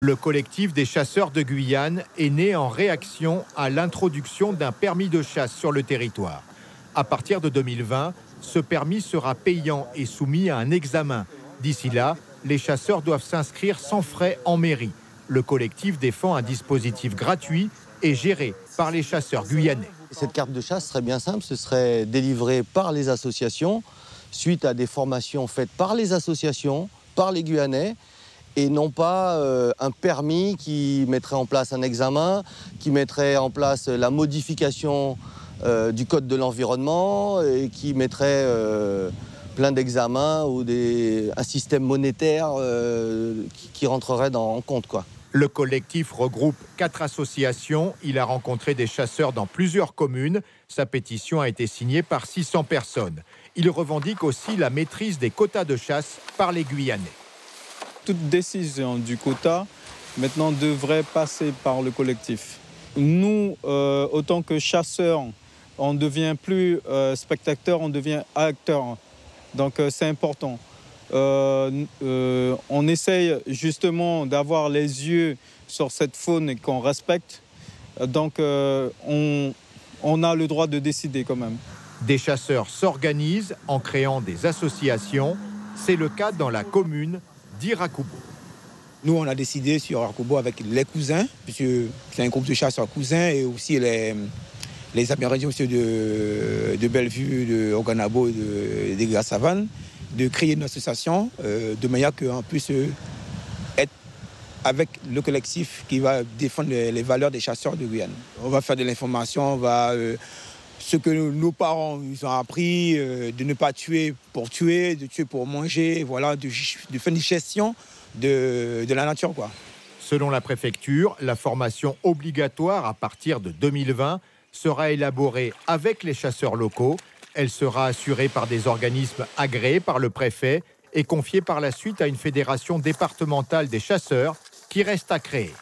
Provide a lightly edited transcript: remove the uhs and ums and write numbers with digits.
Le collectif des chasseurs de Guyane est né en réaction à l'introduction d'un permis de chasse sur le territoire. À partir de 2020, ce permis sera payant et soumis à un examen. D'ici là, les chasseurs doivent s'inscrire sans frais en mairie. Le collectif défend un dispositif gratuit et géré par les chasseurs guyanais. Cette carte de chasse serait bien simple, ce serait délivrée par les associations, suite à des formations faites par les associations, par les Guyanais, et non pas un permis qui mettrait en place un examen, qui mettrait en place la modification du code de l'environnement et qui mettrait plein d'examens ou un système monétaire qui rentrerait en compte, quoi. Le collectif regroupe 4 associations. Il a rencontré des chasseurs dans plusieurs communes. Sa pétition a été signée par 600 personnes. Il revendique aussi la maîtrise des quotas de chasse par les Guyanais. Toute décision du quota, maintenant, devrait passer par le collectif. Nous, autant que chasseurs, on ne devient plus spectateur, on devient acteur. Donc, c'est important. On essaye justement d'avoir les yeux sur cette faune qu'on respecte. Donc, on a le droit de décider quand même. Des chasseurs s'organisent en créant des associations. C'est le cas dans la commune d'Irakubo. Nous, on a décidé sur Irakubo avec les cousins, puisque c'est un groupe de chasseurs cousins, et aussi les Amérindiens aussi de Bellevue, de Oganabo et des Gras-Savane, de créer une association de manière qu'on puisse être avec le collectif qui va défendre les valeurs des chasseurs de Guyane. On va faire de l'information, on va ce que nos parents nous ont appris, de ne pas tuer pour tuer, de tuer pour manger, voilà, de faire une gestion de la nature, quoi. Selon la préfecture, la formation obligatoire à partir de 2020 sera élaborée avec les chasseurs locaux. Elle sera assurée par des organismes agréés par le préfet et confiée par la suite à une fédération départementale des chasseurs qui reste à créer.